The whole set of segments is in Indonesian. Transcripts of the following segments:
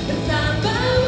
Bersamamu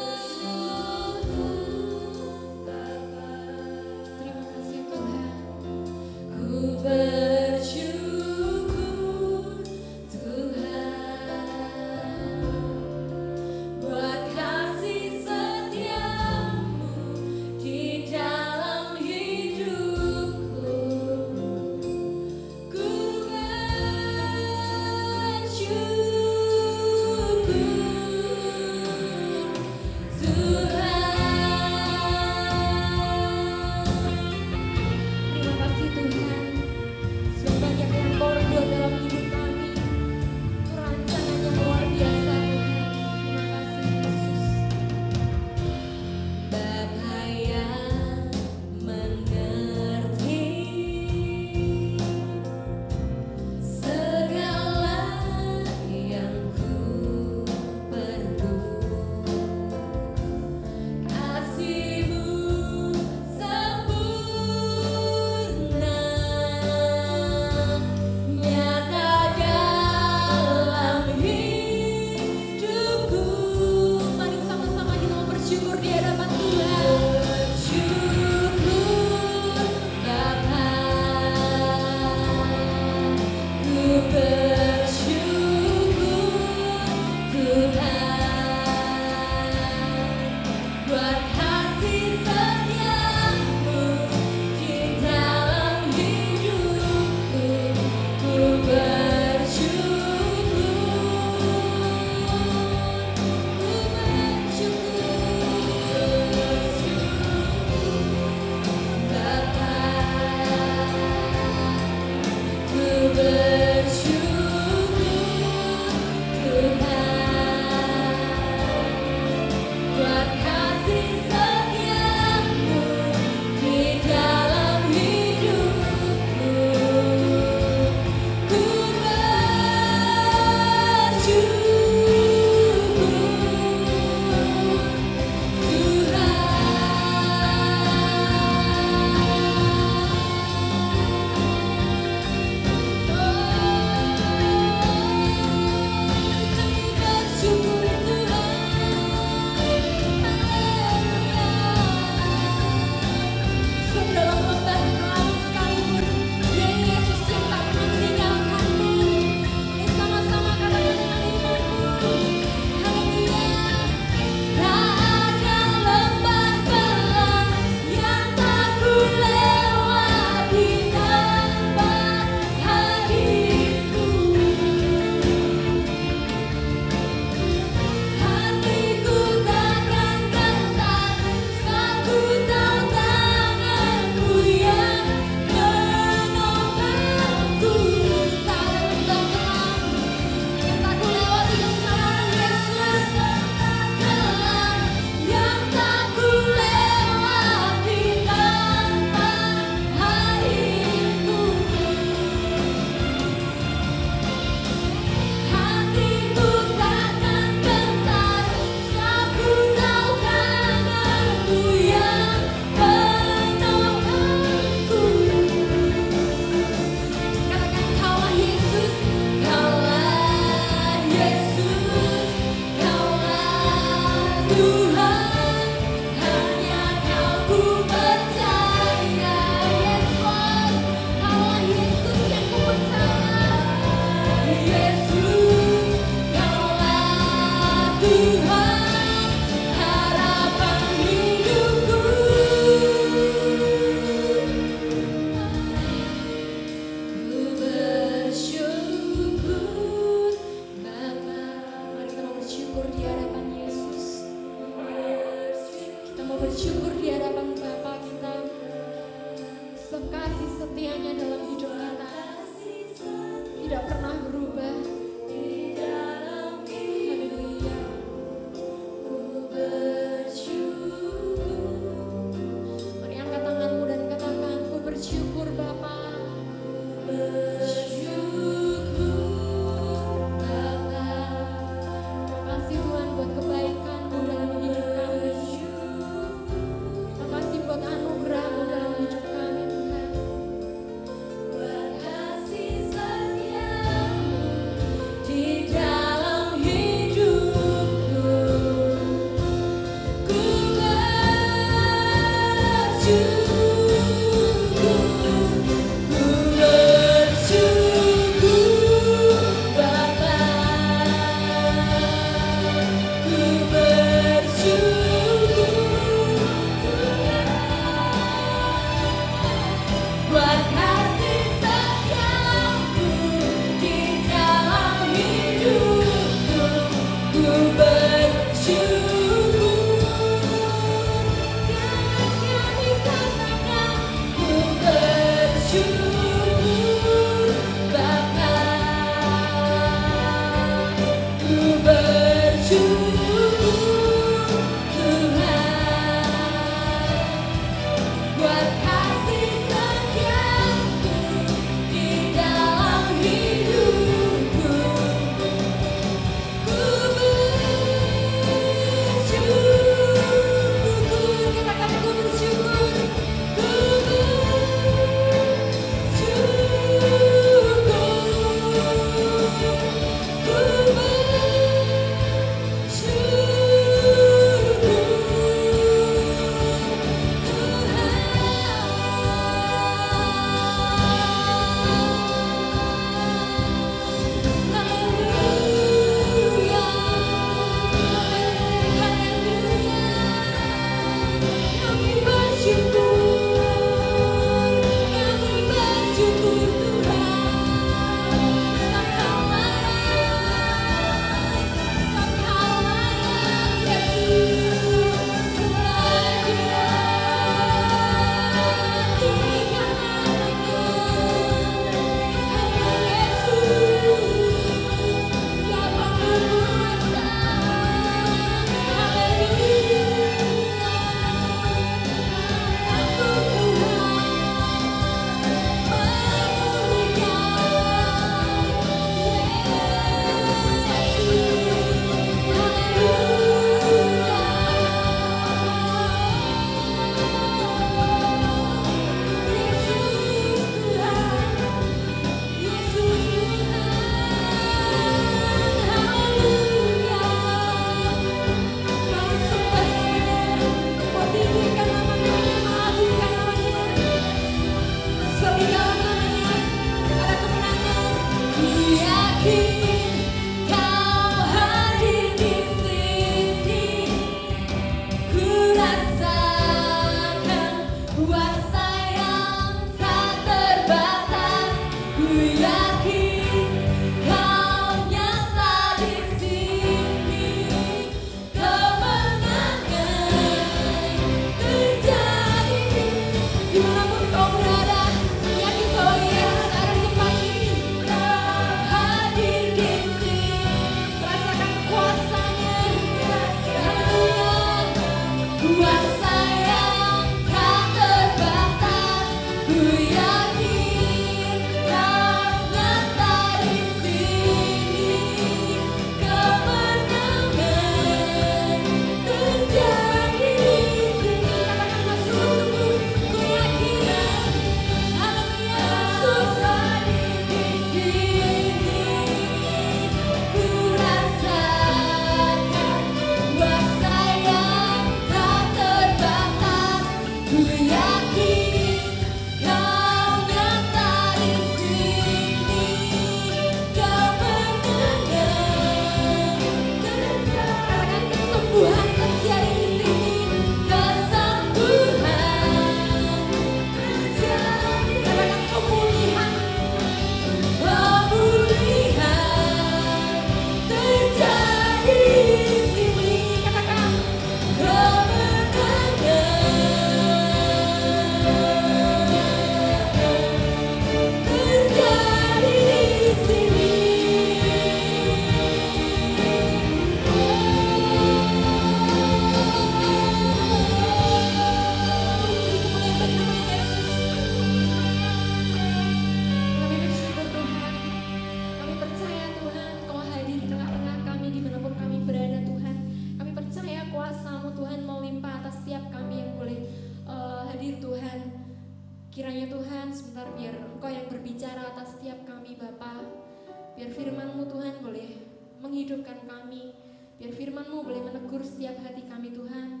kami. Biar firman-Mu boleh menegur setiap hati kami Tuhan.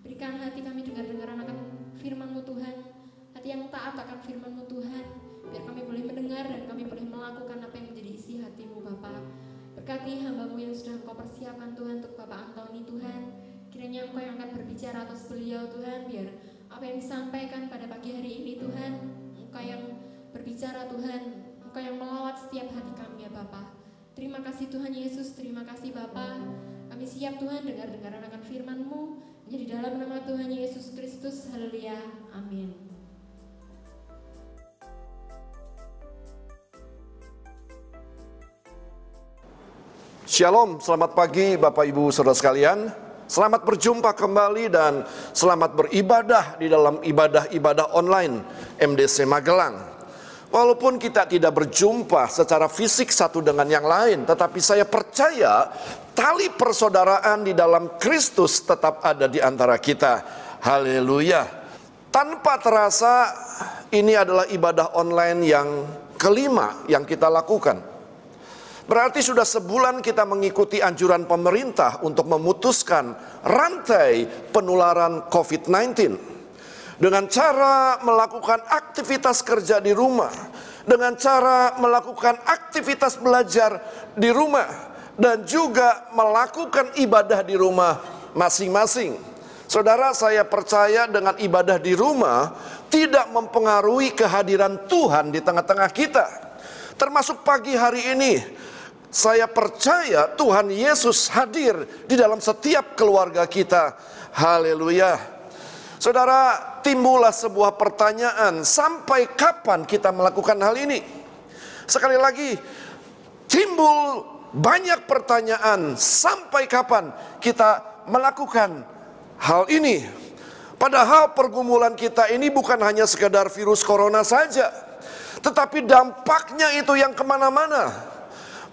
Berikan hati kami dengar-dengaran akan firman-Mu Tuhan. Hati yang taat akan firman-Mu Tuhan. Biar kami boleh mendengar dan kami boleh melakukan apa yang menjadi isi hati-Mu Bapa. Berkati hamba-Mu yang sudah Engkau persiapkan Tuhan untuk Bapak Antoni Tuhan. Kiranya Engkau yang akan berbicara atas beliau Tuhan. Biar apa yang disampaikan pada pagi hari ini Tuhan, Engkau yang berbicara Tuhan. Engkau yang melawat setiap hati kami ya Bapa. Terima kasih Tuhan Yesus, terima kasih Bapa. Kami siap Tuhan dengar-dengaran akan firman-Mu. Menjadi dalam nama Tuhan Yesus Kristus, haleluya, amin. Shalom, selamat pagi Bapak Ibu Saudara sekalian. Selamat berjumpa kembali dan selamat beribadah di dalam ibadah-ibadah online MDC Magelang. Walaupun kita tidak berjumpa secara fisik satu dengan yang lain, tetapi saya percaya tali persaudaraan di dalam Kristus tetap ada di antara kita. Haleluya. Tanpa terasa ini adalah ibadah online yang kelima yang kita lakukan. Berarti sudah sebulan kita mengikuti anjuran pemerintah untuk memutuskan rantai penularan COVID-19. Dengan cara melakukan aktivitas kerja di rumah, dengan cara melakukan aktivitas belajar di rumah, dan juga melakukan ibadah di rumah masing-masing. Saudara, saya percaya dengan ibadah di rumah tidak mempengaruhi kehadiran Tuhan di tengah-tengah kita. Termasuk pagi hari ini, saya percaya Tuhan Yesus hadir di dalam setiap keluarga kita. Haleluya. Saudara, timbullah sebuah pertanyaan, sampai kapan kita melakukan hal ini? Sekali lagi, timbul banyak pertanyaan, sampai kapan kita melakukan hal ini? Padahal pergumulan kita ini bukan hanya sekedar virus corona saja, tetapi dampaknya itu yang kemana-mana.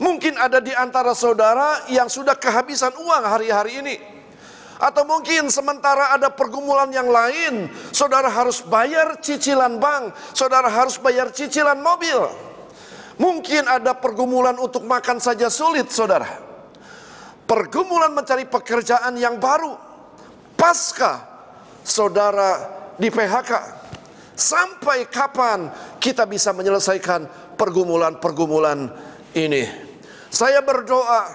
Mungkin ada di antara saudara yang sudah kehabisan uang hari-hari ini. Atau mungkin sementara ada pergumulan yang lain, saudara harus bayar cicilan bank, saudara harus bayar cicilan mobil. Mungkin ada pergumulan untuk makan saja sulit, saudara. Pergumulan mencari pekerjaan yang baru, pasca saudara di PHK. Sampai kapan kita bisa menyelesaikan pergumulan-pergumulan ini? Saya berdoa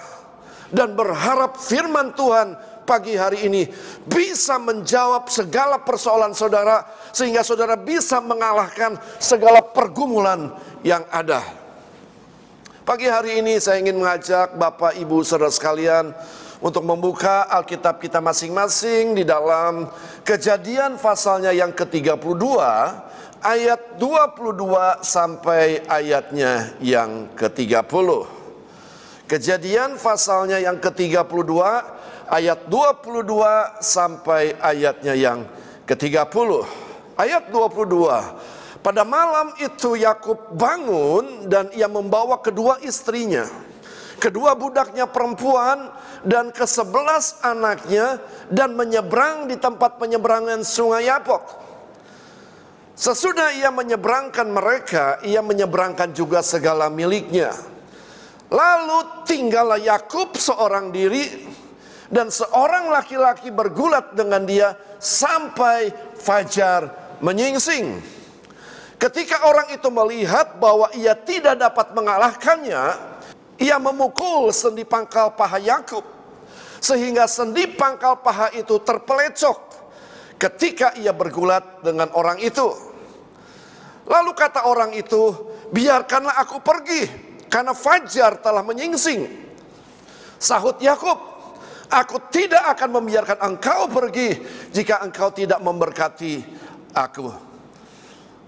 dan berharap firman Tuhan pagi hari ini bisa menjawab segala persoalan saudara, sehingga saudara bisa mengalahkan segala pergumulan yang ada. Pagi hari ini saya ingin mengajak Bapak Ibu saudara sekalian untuk membuka Alkitab kita masing-masing di dalam Kejadian pasalnya yang ke-32 ayat 22 sampai ayatnya yang ke-30. Kejadian pasalnya yang ke-32 ayat 22 sampai ayatnya yang ke-30. Ayat 22. Pada malam itu Yakub bangun dan ia membawa kedua istrinya, kedua budaknya perempuan dan ke-11 anaknya, dan menyeberang di tempat penyeberangan sungai Yapok. Sesudah ia menyeberangkan mereka, ia menyeberangkan juga segala miliknya. Lalu tinggallah Yakub seorang diri, dan seorang laki-laki bergulat dengan dia sampai fajar menyingsing. Ketika orang itu melihat bahwa ia tidak dapat mengalahkannya, ia memukul sendi pangkal paha Yakub, sehingga sendi pangkal paha itu terpelecok ketika ia bergulat dengan orang itu. Lalu kata orang itu, biarkanlah aku pergi, karena fajar telah menyingsing. Sahut Yakub, aku tidak akan membiarkan engkau pergi jika engkau tidak memberkati aku.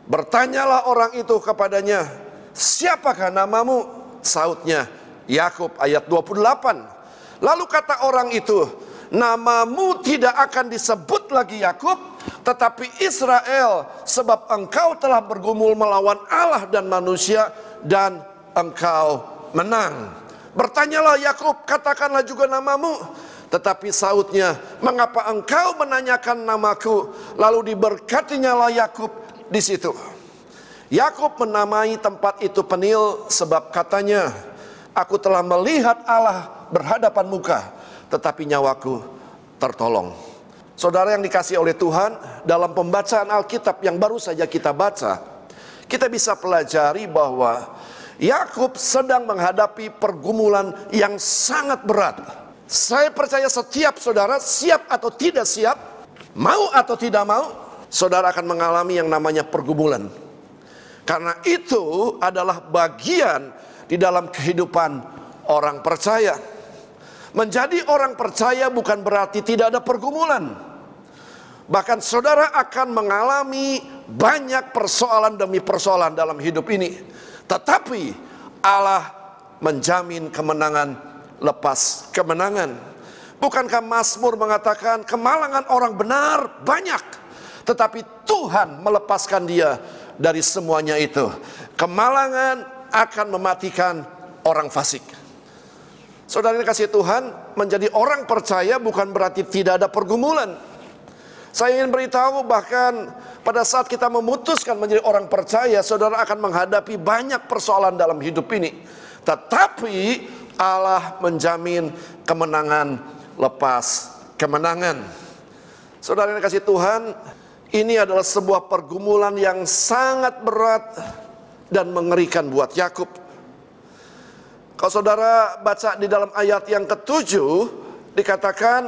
Bertanyalah orang itu kepadanya, siapakah namamu? Sahutnya, Yakub. Ayat 28. Lalu kata orang itu, namamu tidak akan disebut lagi Yakub, tetapi Israel, sebab engkau telah bergumul melawan Allah dan manusia, dan engkau menang. Bertanyalah Yakub, katakanlah juga namamu. Tetapi sahutnya, mengapa engkau menanyakan namaku? Lalu diberkatinyalah Yakub di situ. Yakub menamai tempat itu Penil, sebab katanya, aku telah melihat Allah berhadapan muka, tetapi nyawaku tertolong. Saudara yang dikasihi oleh Tuhan, dalam pembacaan Alkitab yang baru saja kita baca, kita bisa pelajari bahwa Yakub sedang menghadapi pergumulan yang sangat berat. Saya percaya setiap saudara, siap atau tidak siap, mau atau tidak mau, saudara akan mengalami yang namanya pergumulan. Karena itu adalah bagian di dalam kehidupan orang percaya. Menjadi orang percaya bukan berarti tidak ada pergumulan. Bahkan saudara akan mengalami banyak persoalan demi persoalan dalam hidup ini. Tetapi Allah menjamin kemenangan lepas kemenangan. Bukankah Mazmur mengatakan kemalangan orang benar banyak, tetapi Tuhan melepaskan dia dari semuanya itu. Kemalangan akan mematikan orang fasik. Saudara yang kasih Tuhan, menjadi orang percaya bukan berarti tidak ada pergumulan. Saya ingin beritahu bahkan pada saat kita memutuskan menjadi orang percaya, saudara akan menghadapi banyak persoalan dalam hidup ini. Tetapi Allah menjamin kemenangan lepas kemenangan. Saudara yang kasih Tuhan, ini adalah sebuah pergumulan yang sangat berat dan mengerikan buat Yakub. Kalau saudara baca di dalam ayat yang ke-7, dikatakan,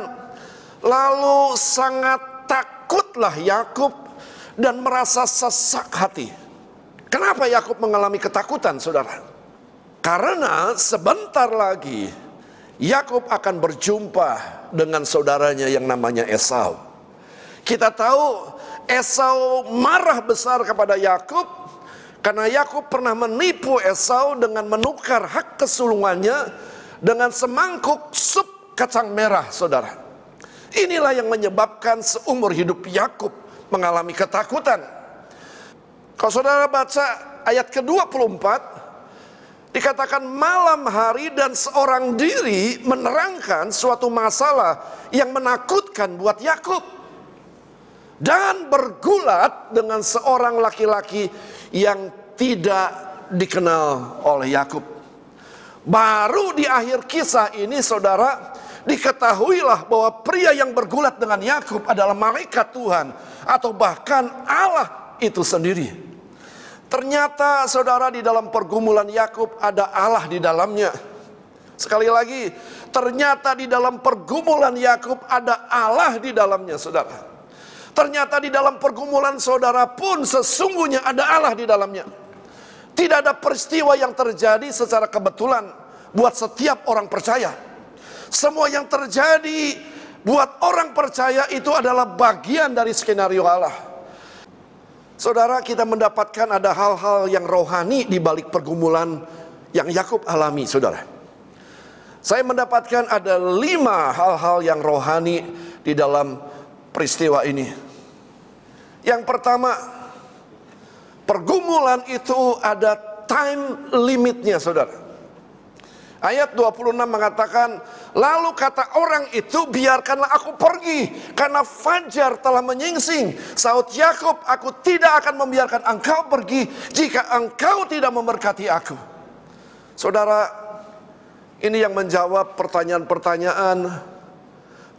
lalu sangat takutlah Yakub dan merasa sesak hati. Kenapa Yakub mengalami ketakutan, saudara? Karena sebentar lagi Yakub akan berjumpa dengan saudaranya yang namanya Esau. Kita tahu Esau marah besar kepada Yakub karena Yakub pernah menipu Esau dengan menukar hak kesulungannya dengan semangkuk sup kacang merah, saudara. Inilah yang menyebabkan seumur hidup Yakub mengalami ketakutan. Kalau saudara baca ayat ke-24, dikatakan malam hari dan seorang diri menerangkan suatu masalah yang menakutkan buat Yakub. Dan bergulat dengan seorang laki-laki yang tidak dikenal oleh Yakub. Baru di akhir kisah ini, saudara, diketahuilah bahwa pria yang bergulat dengan Yakub adalah malaikat Tuhan atau bahkan Allah itu sendiri. Ternyata saudara, di dalam pergumulan Yakub ada Allah di dalamnya. Sekali lagi, ternyata di dalam pergumulan Yakub ada Allah di dalamnya, saudara. Ternyata di dalam pergumulan saudara pun sesungguhnya ada Allah di dalamnya. Tidak ada peristiwa yang terjadi secara kebetulan buat setiap orang percaya. Semua yang terjadi buat orang percaya itu adalah bagian dari skenario Allah. Saudara, kita mendapatkan ada hal-hal yang rohani di balik pergumulan yang Yakub alami, saudara. Saya mendapatkan ada 5 hal-hal yang rohani di dalam peristiwa ini. Yang pertama, pergumulan itu ada time limitnya, saudara. Ayat 26 mengatakan, lalu kata orang itu, biarkanlah aku pergi, karena fajar telah menyingsing. Saud Yakub, aku tidak akan membiarkan engkau pergi, jika engkau tidak memberkati aku. Saudara, ini yang menjawab pertanyaan-pertanyaan.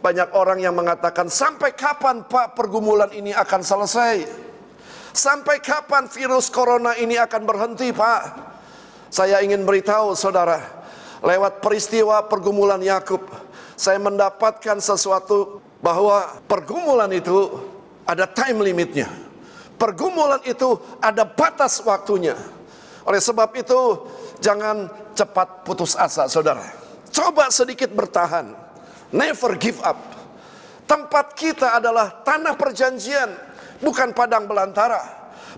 Banyak orang yang mengatakan, sampai kapan Pak pergumulan ini akan selesai? Sampai kapan virus corona ini akan berhenti, Pak? Saya ingin beritahu saudara, lewat peristiwa pergumulan Yakub, saya mendapatkan sesuatu bahwa pergumulan itu ada time limitnya. Pergumulan itu ada batas waktunya. Oleh sebab itu, jangan cepat putus asa, saudara. Coba sedikit bertahan. Never give up. Tempat kita adalah tanah perjanjian, bukan padang belantara.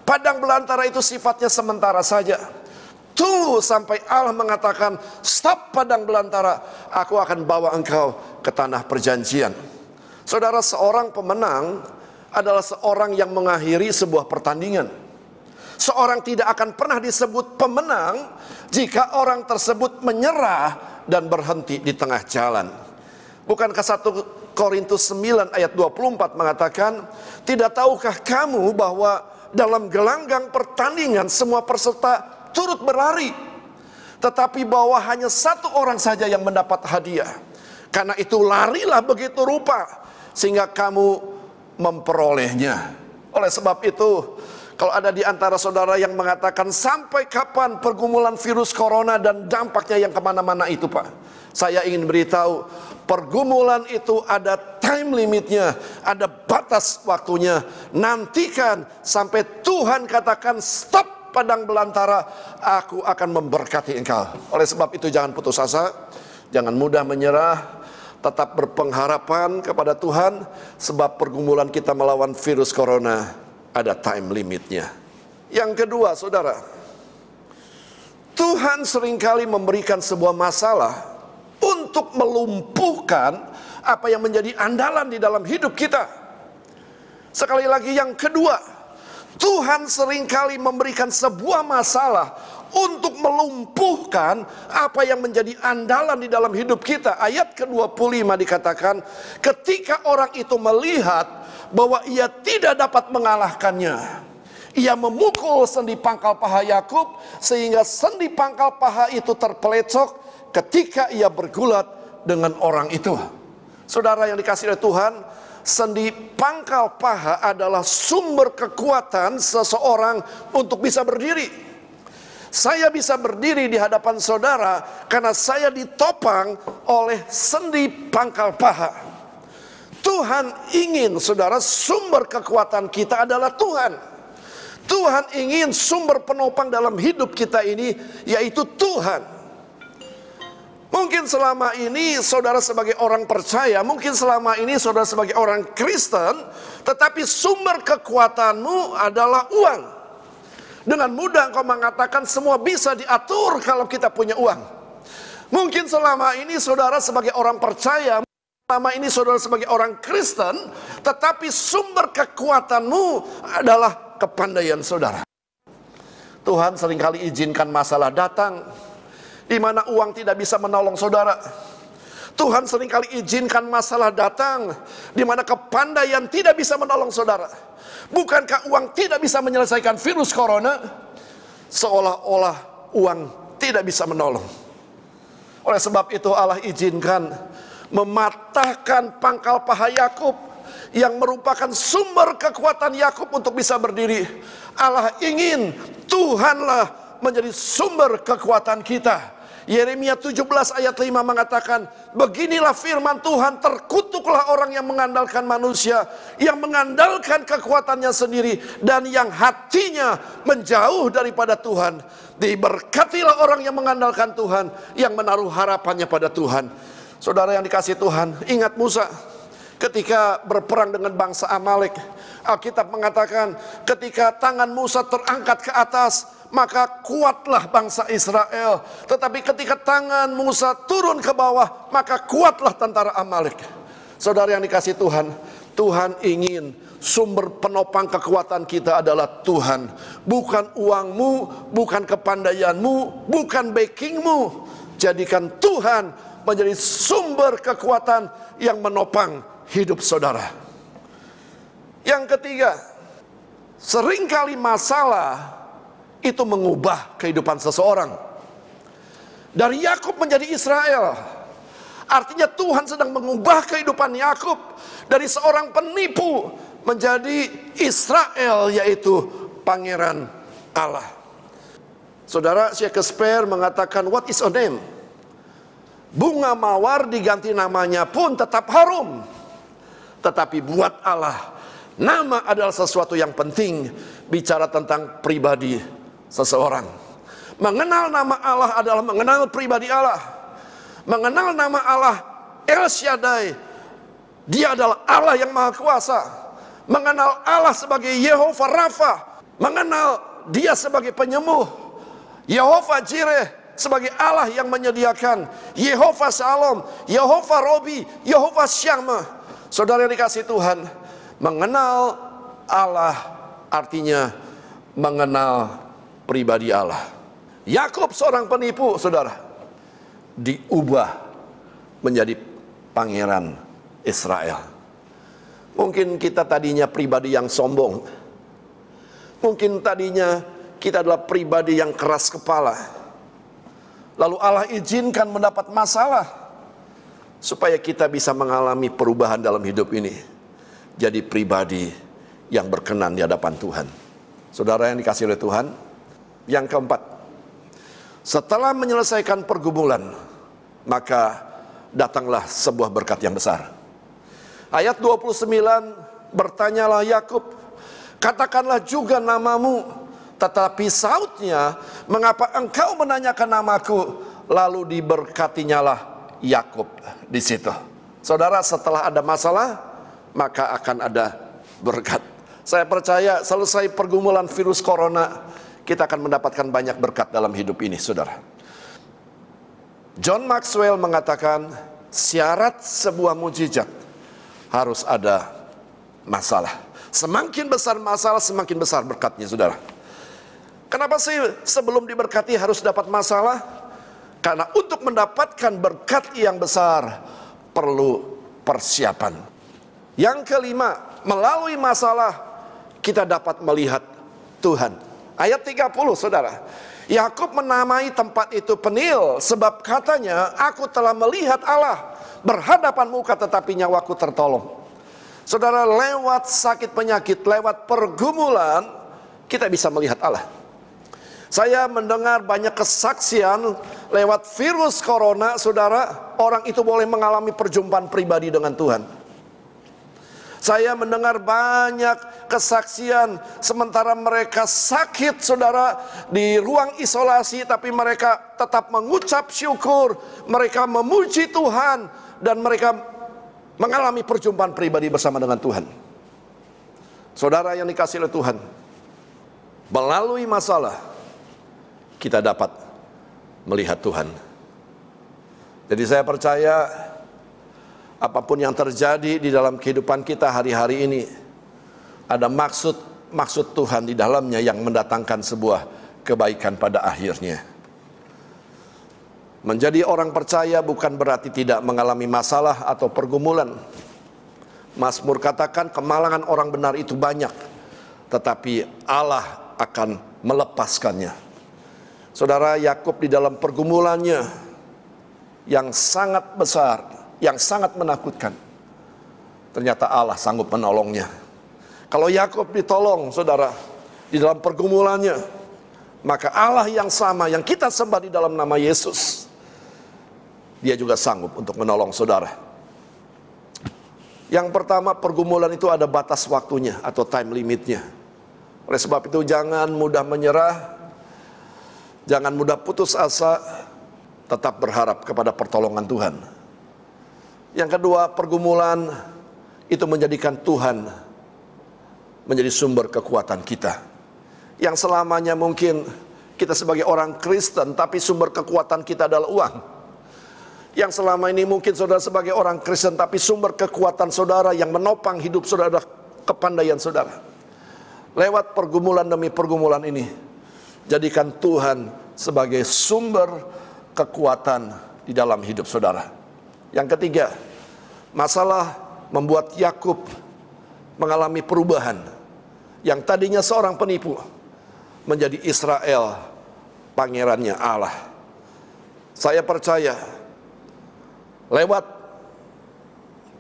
Padang belantara itu sifatnya sementara saja. Tunggu sampai Allah mengatakan, stop padang belantara, aku akan bawa engkau ke tanah perjanjian. Saudara, seorang pemenang adalah seorang yang mengakhiri sebuah pertandingan. Seorang tidak akan pernah disebut pemenang jika orang tersebut menyerah dan berhenti di tengah jalan. Bukankah 1 Korintus 9 ayat 24 mengatakan, tidak tahukah kamu bahwa dalam gelanggang pertandingan semua peserta turut berlari, tetapi bahwa hanya satu orang saja yang mendapat hadiah. Karena itu larilah begitu rupa sehingga kamu memperolehnya. Oleh sebab itu, kalau ada di antara saudara yang mengatakan sampai kapan pergumulan virus corona dan dampaknya yang kemana-mana itu Pak, saya ingin beritahu, pergumulan itu ada time limitnya, ada batas waktunya. Nantikan sampai Tuhan katakan stop padang belantara, aku akan memberkati engkau. Oleh sebab itu jangan putus asa, jangan mudah menyerah, tetap berpengharapan kepada Tuhan, sebab pergumulan kita melawan virus corona ada time limitnya. Yang kedua saudara, Tuhan seringkali memberikan sebuah masalah untuk melumpuhkan apa yang menjadi andalan di dalam hidup kita. Sekali lagi yang kedua, Tuhan seringkali memberikan sebuah masalah untuk melumpuhkan apa yang menjadi andalan di dalam hidup kita. Ayat ke-25 dikatakan, ketika orang itu melihat bahwa ia tidak dapat mengalahkannya, ia memukul sendi pangkal paha Yakub sehingga sendi pangkal paha itu terpelecok ketika ia bergulat dengan orang itu. Saudara yang dikasihi oleh Tuhan, sendi pangkal paha adalah sumber kekuatan seseorang untuk bisa berdiri. Saya bisa berdiri di hadapan saudara karena saya ditopang oleh sendi pangkal paha. Tuhan ingin saudara, sumber kekuatan kita adalah Tuhan. Tuhan ingin sumber penopang dalam hidup kita ini yaitu Tuhan. Mungkin selama ini saudara sebagai orang percaya, mungkin selama ini saudara sebagai orang Kristen, tetapi sumber kekuatanmu adalah uang. Dengan mudah engkau mengatakan semua bisa diatur kalau kita punya uang. Mungkin selama ini saudara sebagai orang percaya, selama ini saudara sebagai orang Kristen, tetapi sumber kekuatanmu adalah kepandaian saudara. Tuhan seringkali izinkan masalah datang di mana uang tidak bisa menolong saudara. Tuhan seringkali izinkan masalah datang di mana kepandaian tidak bisa menolong saudara. Bukankah uang tidak bisa menyelesaikan virus corona? Seolah-olah uang tidak bisa menolong. Oleh sebab itu Allah izinkan mematahkan pangkal paha Yakub yang merupakan sumber kekuatan Yakub untuk bisa berdiri. Allah ingin Tuhanlah menjadi sumber kekuatan kita. Yeremia 17 ayat 5 mengatakan, beginilah firman Tuhan, terkutuklah orang yang mengandalkan manusia, yang mengandalkan kekuatannya sendiri, dan yang hatinya menjauh daripada Tuhan. Diberkatilah orang yang mengandalkan Tuhan, yang menaruh harapannya pada Tuhan. Saudara yang dikasihi Tuhan, ingat Musa ketika berperang dengan bangsa Amalek. Alkitab mengatakan ketika tangan Musa terangkat ke atas, maka kuatlah bangsa Israel. Tetapi ketika tangan Musa turun ke bawah, maka kuatlah tentara Amalek. Saudara yang dikasihi Tuhan, Tuhan ingin sumber penopang kekuatan kita adalah Tuhan. Bukan uangmu, bukan kepandaianmu, bukan backingmu. Jadikan Tuhan menjadi sumber kekuatan yang menopang hidup saudara. Yang ketiga, seringkali masalah itu mengubah kehidupan seseorang. Dari Yakub menjadi Israel. Artinya Tuhan sedang mengubah kehidupan Yakub dari seorang penipu menjadi Israel, yaitu pangeran Allah. Saudara, Shakespeare mengatakan, what is a name? Bunga mawar diganti namanya pun tetap harum. Tetapi buat Allah, nama adalah sesuatu yang penting. Bicara tentang pribadi seseorang. Mengenal nama Allah adalah mengenal pribadi Allah. Mengenal nama Allah El Shaddai, Dia adalah Allah yang Maha Kuasa. Mengenal Allah sebagai Yehovah Rafa, mengenal Dia sebagai penyembuh. Yehovah Jireh sebagai Allah yang menyediakan. Yehovah Shalom, Yehovah Robi, Yehovah Shammah. Saudara yang dikasihi Tuhan, mengenal Allah artinya mengenal pribadi Allah. Yakub seorang penipu, saudara, diubah menjadi pangeran Israel. Mungkin kita tadinya pribadi yang sombong. Mungkin tadinya kita adalah pribadi yang keras kepala. Lalu Allah izinkan mendapat masalah supaya kita bisa mengalami perubahan dalam hidup ini, jadi pribadi yang berkenan di hadapan Tuhan. Saudara yang dikasihi oleh Tuhan, yang keempat, setelah menyelesaikan pergumulan, maka datanglah sebuah berkat yang besar. Ayat 29, bertanyalah Yakub, katakanlah juga namamu. Tetapi sautnya, mengapa engkau menanyakan namaku? Lalu diberkatinyalah Yakub di situ. Saudara, setelah ada masalah, maka akan ada berkat. Saya percaya selesai pergumulan virus corona, kita akan mendapatkan banyak berkat dalam hidup ini, saudara. John Maxwell mengatakan, syarat sebuah mujizat harus ada masalah. Semakin besar masalah, semakin besar berkatnya, saudara. Kenapa sih sebelum diberkati harus dapat masalah? Karena untuk mendapatkan berkat yang besar perlu persiapan. Yang kelima, melalui masalah kita dapat melihat Tuhan. Ayat 30, saudara. Yakub menamai tempat itu Penil, sebab katanya, aku telah melihat Allah berhadapan muka, tetapi nyawaku tertolong. Saudara, lewat sakit penyakit, lewat pergumulan, kita bisa melihat Allah. Saya mendengar banyak kesaksian lewat virus corona, saudara, orang itu boleh mengalami perjumpaan pribadi dengan Tuhan. Saya mendengar banyak kesaksian sementara mereka sakit, saudara, di ruang isolasi, tapi mereka tetap mengucap syukur, mereka memuji Tuhan, dan mereka mengalami perjumpaan pribadi bersama dengan Tuhan. Saudara yang dikasihi oleh Tuhan, melalui masalah kita dapat melihat Tuhan. Jadi saya percaya apapun yang terjadi di dalam kehidupan kita hari-hari ini, ada maksud Tuhan di dalamnya yang mendatangkan sebuah kebaikan pada akhirnya. Menjadi orang percaya bukan berarti tidak mengalami masalah atau pergumulan. Mazmur katakan kemalangan orang benar itu banyak, tetapi Allah akan melepaskannya. Saudara, Yakub di dalam pergumulannya yang sangat besar, yang sangat menakutkan, ternyata Allah sanggup menolongnya. Kalau Yakub ditolong, saudara, di dalam pergumulannya, maka Allah yang sama yang kita sembah di dalam nama Yesus, Dia juga sanggup untuk menolong saudara. Yang pertama, pergumulan itu ada batas waktunya atau time limitnya. Oleh sebab itu jangan mudah menyerah, jangan mudah putus asa, tetap berharap kepada pertolongan Tuhan. Yang kedua, pergumulan itu menjadikan Tuhan menjadi sumber kekuatan kita. Yang selamanya mungkin kita sebagai orang Kristen, tapi sumber kekuatan kita adalah uang. Yang selama ini mungkin saudara sebagai orang Kristen, tapi sumber kekuatan saudara yang menopang hidup saudara adalah kepandaian saudara. Lewat pergumulan demi pergumulan ini, jadikan Tuhan sebagai sumber kekuatan di dalam hidup saudara. Yang ketiga, masalah membuat Yakub mengalami perubahan. Yang tadinya seorang penipu menjadi Israel, pangerannya Allah. Saya percaya lewat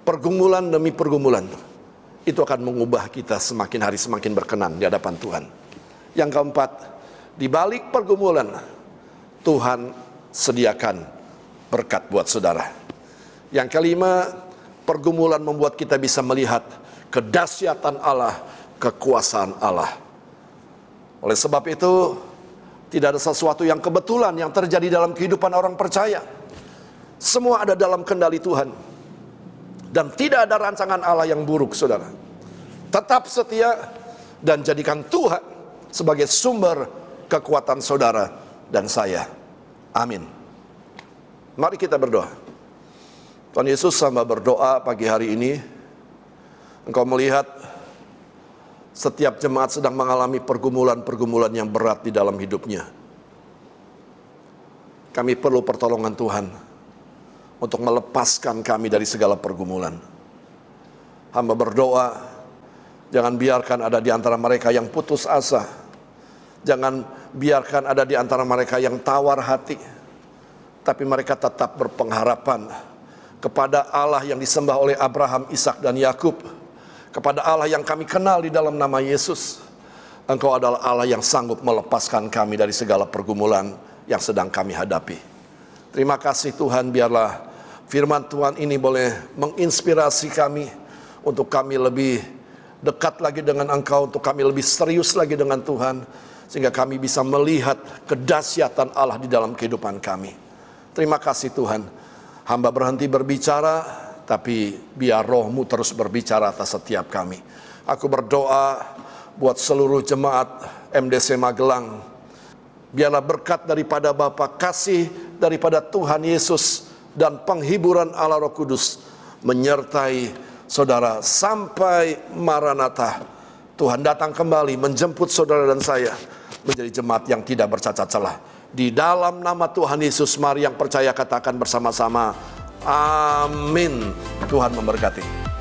pergumulan demi pergumulan itu akan mengubah kita semakin hari semakin berkenan di hadapan Tuhan. Yang keempat, di balik pergumulan Tuhan sediakan berkat buat saudara. Yang kelima, pergumulan membuat kita bisa melihat kedahsyatan Allah, kekuasaan Allah. Oleh sebab itu, tidak ada sesuatu yang kebetulan yang terjadi dalam kehidupan orang percaya. Semua ada dalam kendali Tuhan. Dan tidak ada rancangan Allah yang buruk, saudara. Tetap setia dan jadikan Tuhan sebagai sumber kekuatan saudara dan saya. Amin. Mari kita berdoa. Tuhan Yesus, hamba berdoa pagi hari ini, Engkau melihat setiap jemaat sedang mengalami pergumulan-pergumulan yang berat di dalam hidupnya. Kami perlu pertolongan Tuhan untuk melepaskan kami dari segala pergumulan. Hamba berdoa, jangan biarkan ada di antara mereka yang putus asa. Jangan biarkan ada di antara mereka yang tawar hati. tapi mereka tetap berpengharapan kepada Allah yang disembah oleh Abraham, Ishak, dan Yakub, kepada Allah yang kami kenal di dalam nama Yesus. Engkau adalah Allah yang sanggup melepaskan kami dari segala pergumulan yang sedang kami hadapi. Terima kasih Tuhan, biarlah firman Tuhan ini boleh menginspirasi kami untuk kami lebih dekat lagi dengan Engkau, untuk kami lebih serius lagi dengan Tuhan, sehingga kami bisa melihat kedahsyatan Allah di dalam kehidupan kami. Terima kasih Tuhan. Hamba berhenti berbicara, tapi biar Roh-Mu terus berbicara atas setiap kami. Aku berdoa buat seluruh jemaat MDC Magelang. Biarlah berkat daripada Bapa, kasih daripada Tuhan Yesus, dan penghiburan Allah Roh Kudus menyertai saudara sampai Maranatha. Tuhan datang kembali menjemput saudara dan saya menjadi jemaat yang tidak bercacat celah. Di dalam nama Tuhan Yesus, mari yang percaya katakan bersama-sama, amin. Tuhan memberkati.